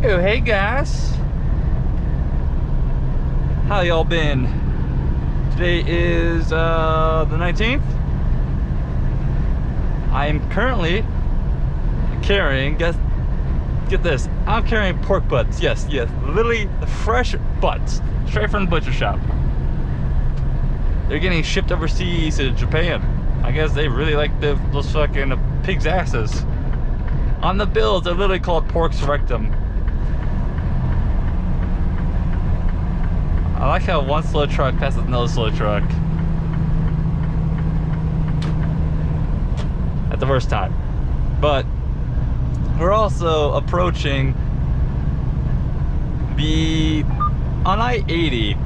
Oh, hey guys. How y'all been? Today is the 19th. I am currently carrying, get this, I'm carrying pork butts. Yes, literally fresh butts, straight from the butcher shop. They're getting shipped overseas to Japan. I guess they really like those fucking pig's asses. On the bills, they're literally called pork's rectum. I like how one slow truck passes another slow truck at the first time. But we're also approaching on I-80.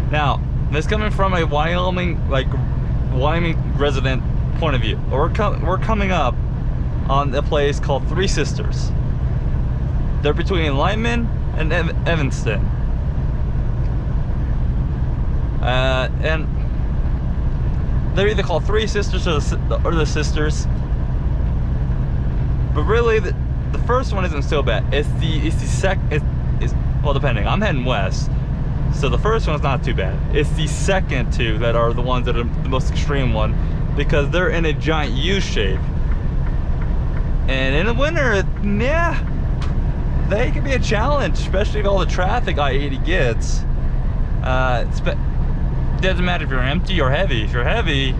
Now, this coming from a Wyoming resident point of view. We're coming up on a place called Three Sisters. They're between Lyman and Evanston. And they're either called Three Sisters or the Sisters. But really, the first one isn't so bad. It's the second. Well, depending. I'm heading west, so the first one's not too bad. It's the second two that are the ones that are the most extreme one, because they're in a giant U shape. And in the winter, yeah, they can be a challenge, especially with all the traffic I-80 gets. It doesn't matter if you're empty or heavy. If you're heavy,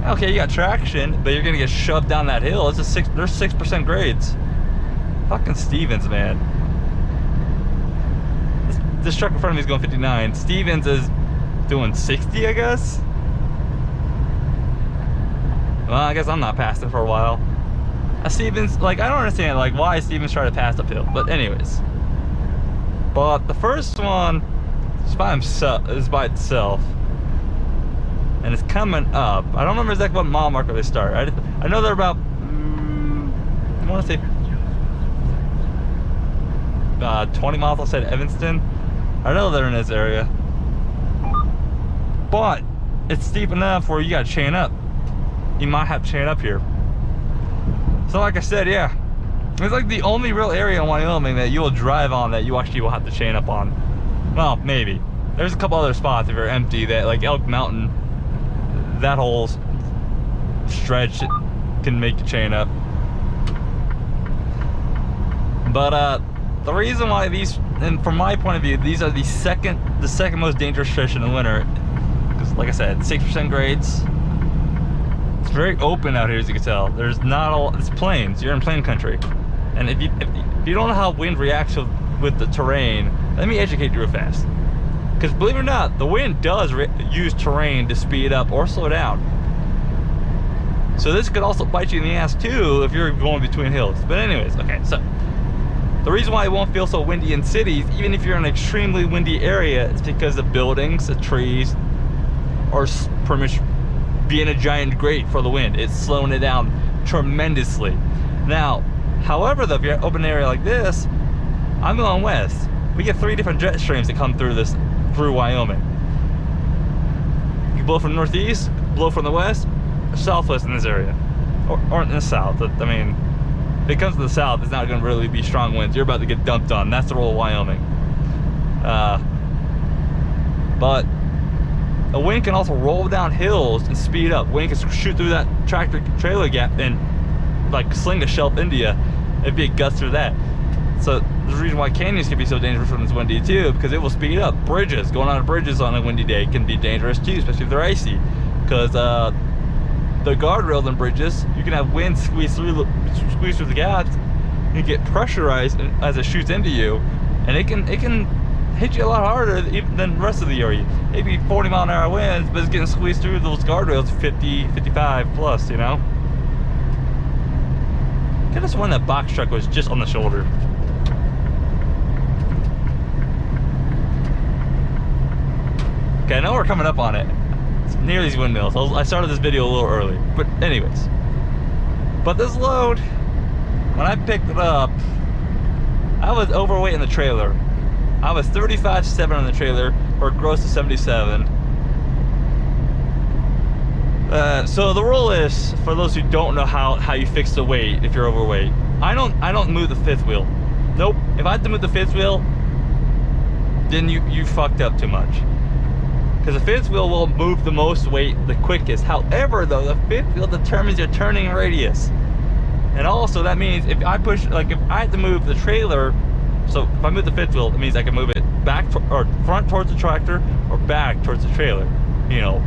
okay, you got traction, but you're gonna get shoved down that hill. There's 6% grades. Fucking Stevens, man. This truck in front of me is going 59. Stevens is doing 60, I guess. Well, I guess I'm not passing for a while. Stevens, like, I don't understand, like, why Stevens try to pass uphill. But anyways, but the first one is by itself. And it's coming up. I don't remember exactly what mile marker they start. I know they're about, I want to say 20 miles outside Evanston. I know they're in this area. But it's steep enough where you got to chain up. You might have to chain up here. So like I said, yeah. It's like the only real area in Wyoming that you will drive on that you actually will have to chain up on. Well, maybe. There's a couple other spots if you're empty that, like Elk Mountain, that whole stretch can make you chain up. But the reason why these, and from my point of view, these are the second most dangerous stretch in the winter, because like I said, 6% grades. It's very open out here, as you can tell. There's not all, it's plains. You're in plain country, and if you don't know how wind reacts with the terrain, let me educate you real fast. Because believe it or not, the wind does use terrain to speed up or slow down. So this could also bite you in the ass too if you're going between hills. But anyways, okay, so the reason why it won't feel so windy in cities, even if you're in an extremely windy area, is because the buildings, the trees, are pretty much being a giant grate for the wind. It's slowing it down tremendously. Now, however, though, if you're in an open area like this, I'm going west. We get 3 different jet streams that come through Wyoming. You blow from the northeast, blow from the west, or southwest in this area, or in the south. I mean, if it comes to the south, it's not going to really be strong winds. You're about to get dumped on. That's the role of Wyoming. But a wind can also roll down hills and speed up. Wind can shoot through that tractor trailer gap and like sling a shelf into you. It'd be a gust through that. So there's a reason why canyons can be so dangerous when it's windy too, because it will speed up. Bridges, going on bridges on a windy day can be dangerous too, especially if they're icy. Because the guardrails on bridges, you can have wind squeeze through the gaps. You get pressurized as it shoots into you, and it can hit you a lot harder even than the rest of the area. Maybe 40-mile-an-hour winds, but it's getting squeezed through those guardrails 50, 55 plus, you know. Could have sworn that box truck was just on the shoulder. Okay, I know we're coming up on it. It's near these windmills. I started this video a little early, but anyways. But this load, when I picked it up, I was overweight in the trailer. I was 35.7 on the trailer, or gross to 77. So the rule is, for those who don't know how you fix the weight if you're overweight, I don't move the fifth wheel. Nope. If I had to move the fifth wheel, then you fucked up too much. Because the fifth wheel will move the most weight the quickest. However, though, the fifth wheel determines your turning radius. And also, that means if I push, like if I had to move the trailer, so if I move the fifth wheel, it means I can move it back or front towards the tractor or back towards the trailer. You know,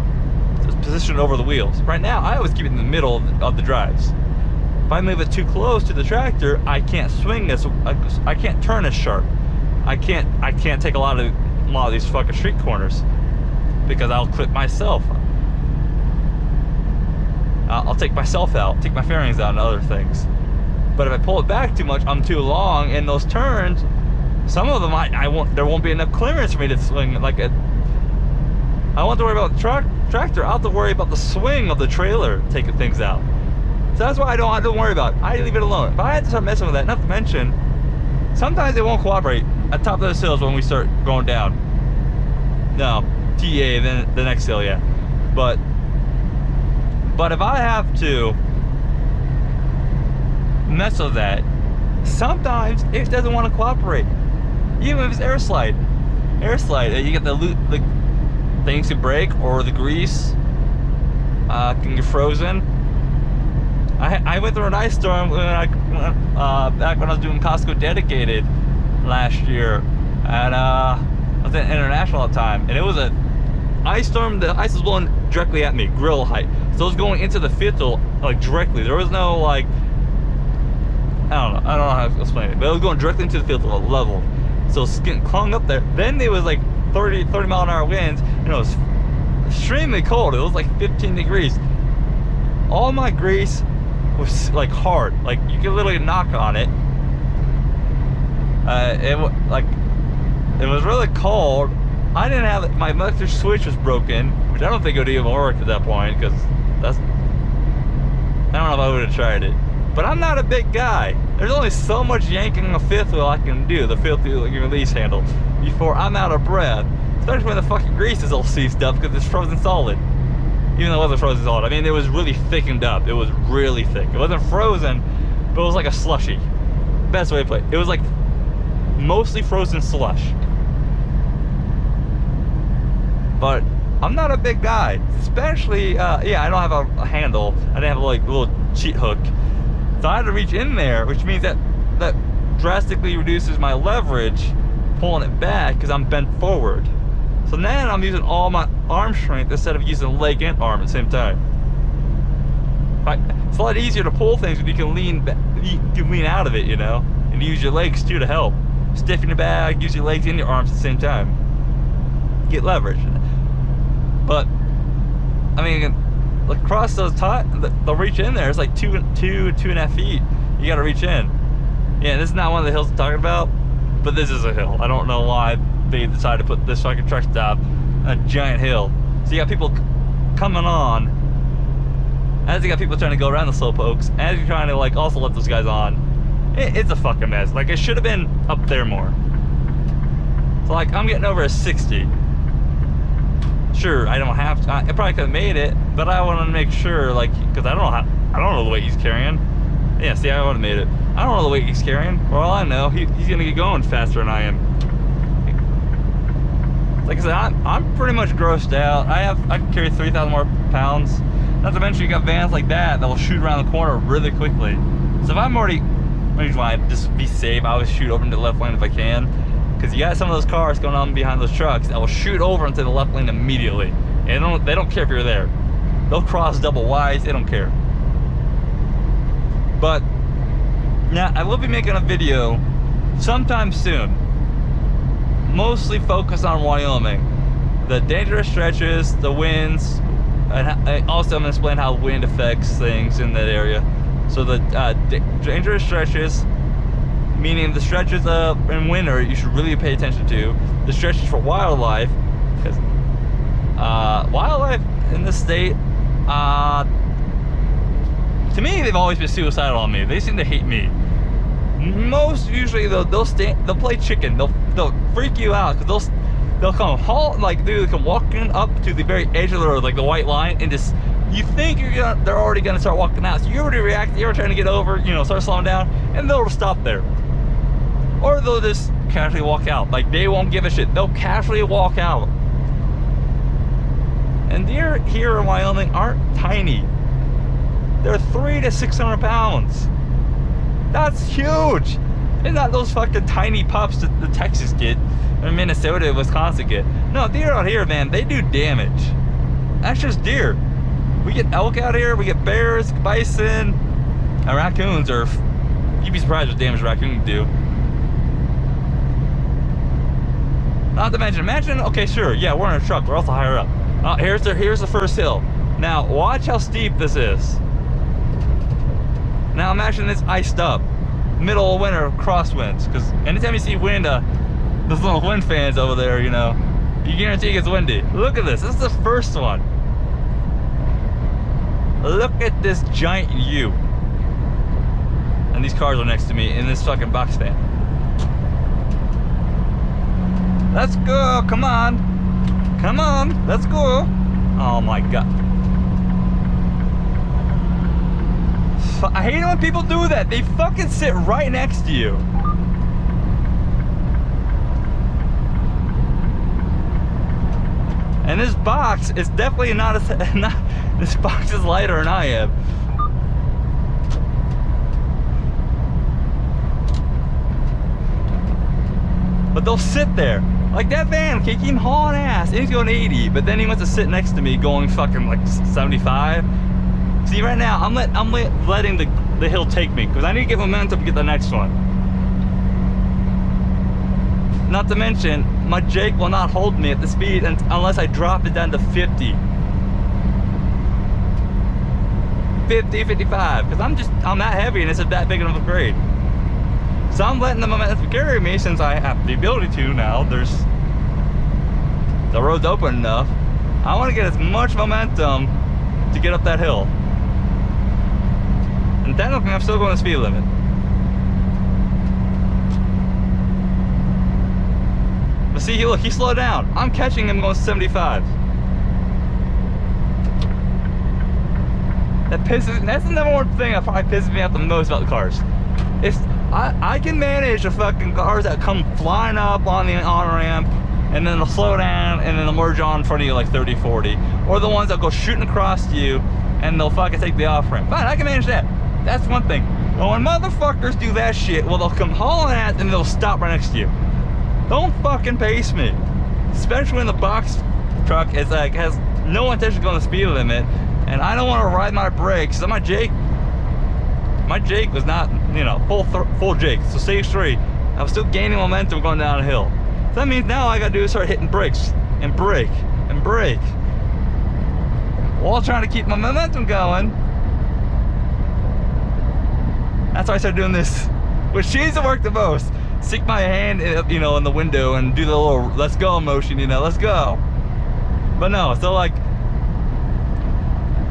position over the wheels. Right now, I always keep it in the middle of the drives. If I move it too close to the tractor, I can't swing as I can't turn as sharp. I can't take a lot of these fucking street corners because I'll clip myself. I'll take myself out, take my fairings out, and other things. But if I pull it back too much, I'm too long, and those turns, some of them there won't be enough clearance for me to swing like a. I don't have to worry about the tractor. I'll have to worry about the swing of the trailer taking things out. So that's why I don't worry about it. I leave it alone. If I had to start messing with that, not to mention, sometimes it won't cooperate at top of those hills when we start going down. No, TA, then the next hill, yeah. But if I have to mess with that, sometimes it doesn't want to cooperate. Even if it's air slide, you get the things can break or the grease can get frozen. I went through an ice storm back when I was doing Costco dedicated last year, and I was at International at the time, and it was a ice storm. The ice was blowing directly at me, grill height, so it was going into the fifth wheel like directly. There was no like, I don't know how to explain it, but it was going directly into the fifth wheel level, so it's getting clung up there. Then there was like 30 mile an hour winds, and it was extremely cold. It was like 15 degrees. All my grease was like hard, like you could literally knock on it. It was really cold. I didn't have my electric switch was broken, which I don't think it would even work at that point, because I don't know if I would have tried it. But I'm not a big guy. There's only so much yanking a fifth wheel I can do, the fifth wheel release handle, before I'm out of breath. Especially when the fucking grease is all seized up because it's frozen solid. Even though it wasn't frozen solid. I mean, it was really thickened up. It was really thick. It wasn't frozen, but it was like a slushy. Best way to play it. It was like mostly frozen slush. But I'm not a big guy. Especially, yeah, I don't have a handle. I didn't have like a little cheat hook. So I had to reach in there, which means that drastically reduces my leverage pulling it back because I'm bent forward. So then I'm using all my arm strength instead of using leg and arm at the same time. It's a lot easier to pull things when you can lean out of it, you know, and use your legs too to help. Stiffen your back, use your legs and your arms at the same time. Get leverage. But I mean, across those they'll reach in there. It's like two and a half feet. You got to reach in. Yeah, this is not one of the hills I'm talking about, but this is a hill. I don't know why they decided to put this fucking truck stop on a giant hill. So you got people coming on, as you got people trying to go around the slowpokes, as you're trying to like also let those guys on. It's a fucking mess. Like, it should have been up there more. So like, I'm getting over a 60. Sure, I don't have to. I probably could have made it, but I want to make sure, like, because I don't know the weight he's carrying. Yeah, see, I would have made it. I don't know the weight he's carrying. For all I know, he's gonna get going faster than I am. Like I said, I'm pretty much grossed out. I can carry 3,000 more pounds. Not to mention, you got vans like that will shoot around the corner really quickly. So if I'm already, maybe why just be safe, I always shoot over into the left lane if I can. Because you got some of those cars going on behind those trucks that will shoot over into the left lane immediately. And they don't care if you're there. They'll cross double wides, they don't care. But now I will be making a video sometime soon, mostly focused on Wyoming, the dangerous stretches, the winds, and also I'm going to explain how wind affects things in that area. So the dangerous stretches, meaning the stretches in winter you should really pay attention to. The stretches for wildlife, because wildlife in this state, to me, they've always been suicidal on me. They seem to hate me. Most usually they'll play chicken. They'll freak you out because they'll come they come walking up to the very edge of the road, like the white line, and just you think they're already gonna start walking out. So you already react. You're trying to get over, start slowing down, and they'll stop there. or they'll just casually walk out. Like, they won't give a shit. They'll casually walk out. And deer here in Wyoming aren't tiny. They're 300 to 600 pounds. That's huge. And not those fucking tiny pups that the Texas get, or Minnesota, Wisconsin get. No, deer out here, man, they do damage. That's just deer. We get elk out here, we get bears, bison, and raccoons are, you'd be surprised what damage raccoons do. Not to mention, imagine, okay, sure, yeah, we're in a truck, we're also higher up. Here's the first hill. Now, watch how steep this is. Now imagine it's iced up. Middle of winter crosswinds, because anytime you see wind, those little wind fans over there, you know, you guarantee it gets windy. Look at this. This is the first one. Look at this giant U. And these cars are next to me in this fucking box fan. Let's go. Come on. Come on. Let's go. Oh my god. I hate it when people do that. They fucking sit right next to you. And this box is definitely not as this box is lighter than I am. But they'll sit there. Like that van, he keep hauling ass. And he's going 80, but then he wants to sit next to me going fucking like 75. See, right now, I'm letting the hill take me, because I need to get momentum to get the next one. Not to mention, my Jake will not hold me at the speed unless I drop it down to 50. 50, 55, because I'm that heavy and it's that big of a grade. So I'm letting the momentum carry me since I have the ability to now. The road's open enough. I want to get as much momentum to get up that hill. And technically, I'm still going the speed limit. But see, look, he slowed down. I'm catching him going 75. That's the number one thing that probably pisses me off the most about the cars. I can manage the fucking cars that come flying up on the on-ramp, and then they'll slow down, and then they'll merge on in front of you like 30, 40. Or the ones that go shooting across you, and they'll fucking take the off-ramp. Fine, I can manage that. That's one thing. But when motherfuckers do that shit, well, they'll come hauling at and they'll stop right next to you. Don't fucking pace me. Especially when the box truck is like, has no intention of going the speed limit, and I don't want to ride my brakes. So my Jake was not, you know, full Jake. So stage 3, I was still gaining momentum going down a hill. So that means now all I gotta do is start hitting brakes and brake and brake, while trying to keep my momentum going. That's why I started doing this, which seems to work the most. Stick my hand, you know, in the window and do the little "let's go" motion, you know, let's go. But no, so like,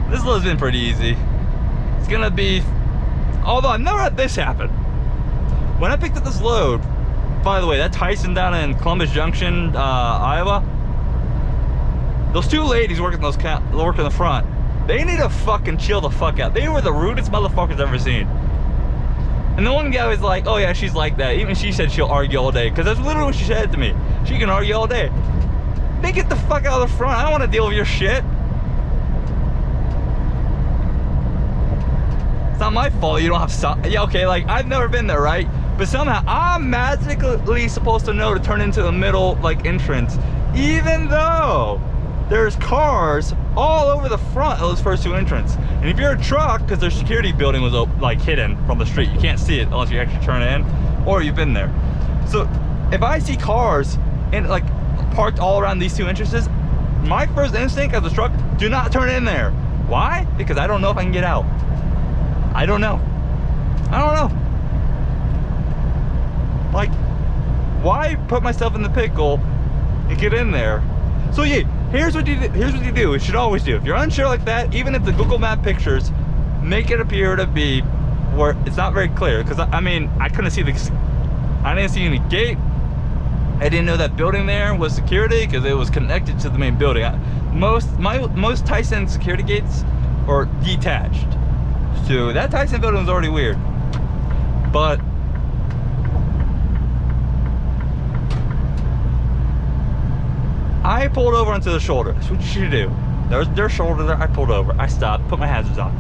this load's been pretty easy. It's gonna be, although I've never had this happen. When I picked up this load, by the way, that Tyson down in Columbus Junction, Iowa, those two ladies working in the front, they need to fucking chill the fuck out. They were the rudest motherfuckers I've ever seen. And the one guy was like, oh yeah, she's like that. Even she said she'll argue all day, because that's literally what she said to me. She can argue all day. They get the fuck out of the front. I don't want to deal with your shit. It's not my fault you don't have some, yeah, okay, like, I've never been there, right? But somehow I'm magically supposed to know to turn into the middle, like, entrance, even though there's cars all over the front of those first two entrances. And if you're a truck, because their security building was like hidden from the street, you can't see it unless you actually turn in, or you've been there. So if I see cars and like parked all around these two entrances, my first instinct as a truck, do not turn in there. Why? Because I don't know if I can get out. I don't know. Like, why put myself in the pickle and get in there? So yeah, here's what you do. You should always do. If you're unsure like that, even if the Google Map pictures make it appear to be where it's not very clear, because I mean, I couldn't see I didn't see any gate. I didn't know that building there was security because it was connected to the main building. Most Tyson security gates are detached. So that Tyson building was already weird. But I pulled over onto the shoulder. That's what you should do. There was their shoulder there. I pulled over. I stopped, put my hazards on.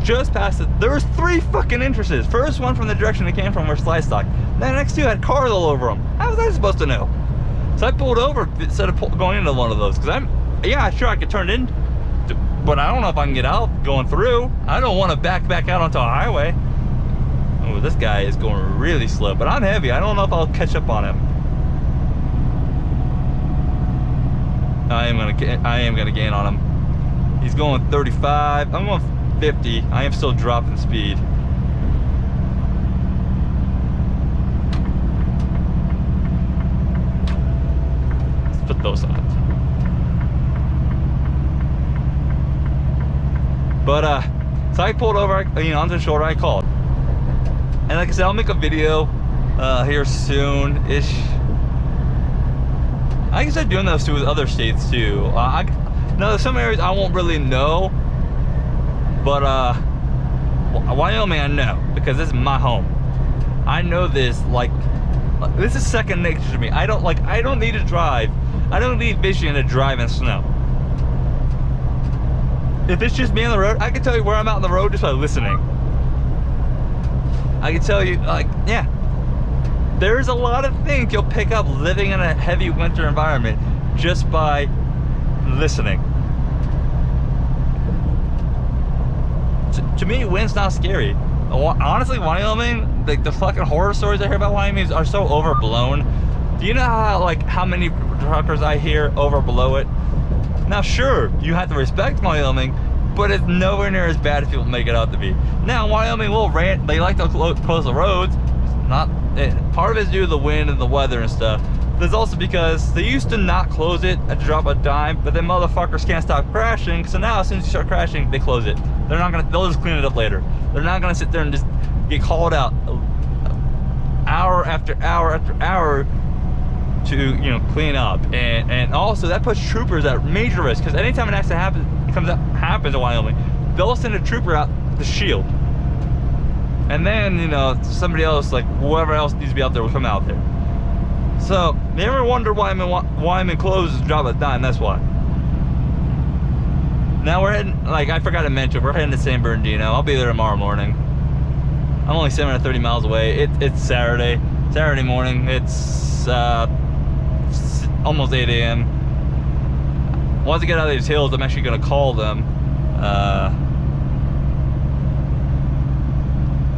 Just past it, there was 3 fucking entrances. First one from the direction it came from were slide stock. The next 2 had cars all over them. How was I supposed to know? So I pulled over instead of going into one of those. Because yeah, sure I could turn in, but I don't know if I can get out going through. I don't want to back out onto a highway. Oh, this guy is going really slow, but I'm heavy. I don't know if I'll catch up on him. I am gonna gain on him. He's going 35. I'm going 50. I am still dropping speed. Let's put those on. But so I pulled over, onto the shoulder. I called, and like I said, I'll make a video here soon-ish. I can start doing those too with other states too. Now some areas I won't really know, but Wyoming I know, because this is my home. I know this, like, this is second nature to me. I don't need to drive. I don't need Michigan to drive in snow. If it's just me on the road, I can tell you where I'm out on the road just by listening. I can tell you, like, yeah, there's a lot of things you'll pick up living in a heavy winter environment just by listening. To me, wind's not scary. Honestly, Wyoming, the fucking horror stories I hear about Wyoming are so overblown. Do you know how many truckers I hear overblow it? Now, sure, you have to respect Wyoming, but it's nowhere near as bad as people make it out to be. Now, Wyoming they like to close the roads. Part of it is due to the wind and the weather and stuff. There's also because they used to not close it at the drop of a dime, but then motherfuckers can't stop crashing. So now, as soon as you start crashing, they close it. They'll just clean it up later. They're not gonna sit there and just get called out hour after hour after hour to clean up. And also that puts troopers at major risk, because anytime an accident happens in Wyoming, they'll send a trooper out to shield. And then, somebody else, like whoever else needs to be out there, will come out there. So, you ever wonder why Wyoming closes the drop of a dime? That's why. Now we're heading, like I forgot to mention, we're heading to San Bernardino. I'll be there tomorrow morning. I'm only 730 miles away. It's Saturday morning. It's almost 8 a.m. Once I get out of these hills, I'm actually going to call them.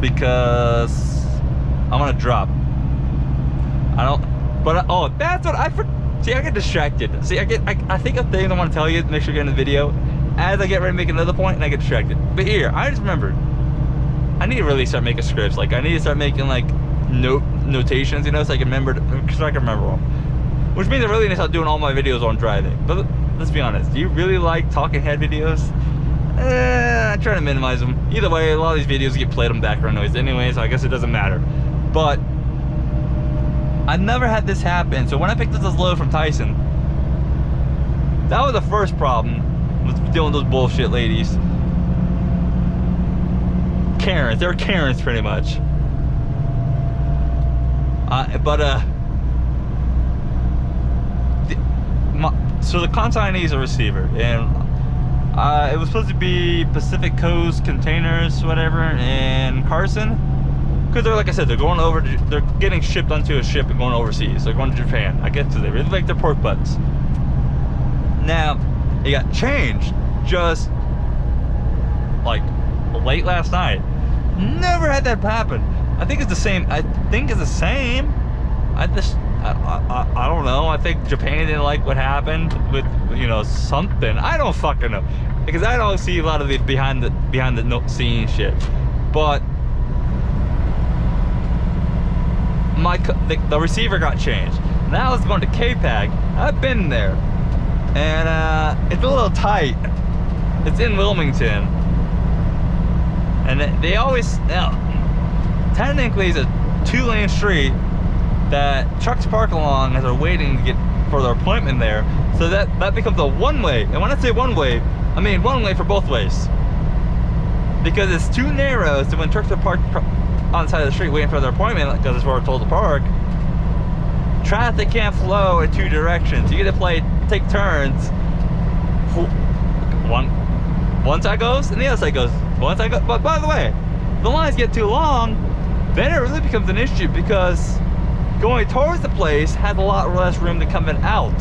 Because I'm gonna drop. That's what I get distracted. See, I think of things I want to tell you to make sure you get in the video. As I get ready to make another point, and I get distracted. But here, I just remembered, I need to really start making scripts. Like, I need to start making like notations, so I can remember them. Which means I really need to start doing all my videos on driving. But let's be honest, do you really like talking head videos? I try to minimize them. Either way, a lot of these videos get played on background noise anyway, so I guess it doesn't matter. But I've never had this happen. So when I picked up this load from Tyson, that was the first problem, was dealing with those bullshit ladies. Karens, they were Karens pretty much. So the consignee is a receiver, and it was supposed to be Pacific Coast Containers, whatever, in Carson. Because they're, like I said, they're getting shipped onto a ship and going overseas. They're going to Japan, I guess, because they really like their pork butts. Now, it got changed just like late last night. Never had that happen. I think it's the same. I don't know. I think Japan didn't like what happened with, something. I don't fucking know, because I don't see a lot of the behind the scene shit. But the receiver got changed. Now it's going to K-Pag. I've been there, and it's a little tight. It's in Wilmington, and they always technically it's a 2-lane street that trucks park along as they're waiting to get for their appointment there. So that becomes a one-way. And when I say one-way, I mean one-way for both ways. Because it's too narrow, so when trucks are parked on the side of the street waiting for their appointment, because it's where we're told to park, traffic can't flow in 2 directions. You get to play take turns. One side goes and the other side goes. One side goes. But by the way, if the lines get too long, then it really becomes an issue because going towards the place has a lot less room to come in out.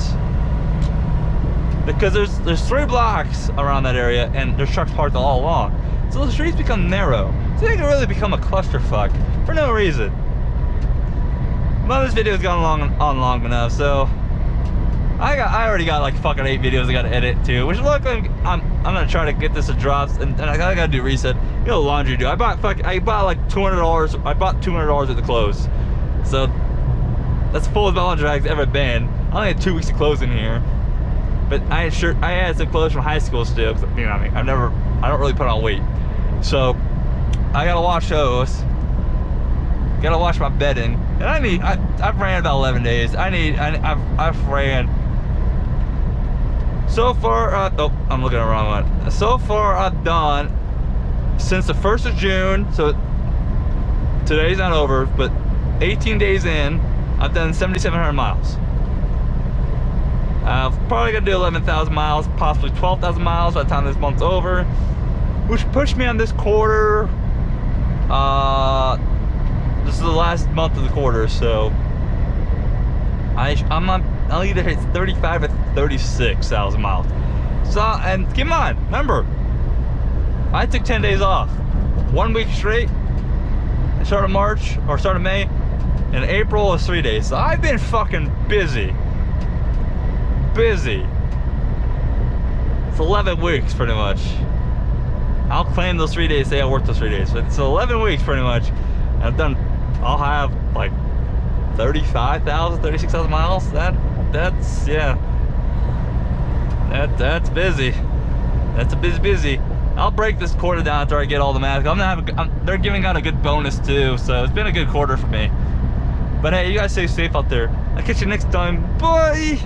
Because there's 3 blocks around that area and there's trucks parked all along. So the streets become narrow. So they can really become a clusterfuck for no reason. Well, this video's gone long enough, so I already got like fucking 8 videos I gotta edit too. Which look, I'm gonna try to get this to drops, and I gotta do reset. You know, laundry do. I bought like $200. I bought $200 at the clothes. So that's the fullest laundry bag's ever been. I only had 2 weeks of clothes in here, but I had some clothes from high school still. You know what I mean? I don't really put on weight, so I gotta wash those. Gotta wash my bedding, and I've ran about 11 days. I've ran so far. Oh, I'm looking at the wrong one. So far, I've done since the 1st of June. So today's not over, but 18 days in, I've done 7,700 miles. I'm probably gonna do 11,000 miles, possibly 12,000 miles by the time this month's over, which pushed me on this quarter. This is the last month of the quarter, so I'll either hit 35 or 36,000 miles. So, and keep in mind, remember, I took 10 days off, 1 week straight, start of March or start of May, and April was 3 days. So I've been fucking busy. It's 11 weeks pretty much. I'll claim those 3 days, say I worked those 3 days, but it's 11 weeks pretty much. And I'll have like 35,000, 36,000 miles. That's yeah. That's busy. That's a busy. I'll break this quarter down after I get all the math. They're giving out a good bonus too, so it's been a good quarter for me. But hey, you guys stay safe out there. I'll catch you next time. Bye.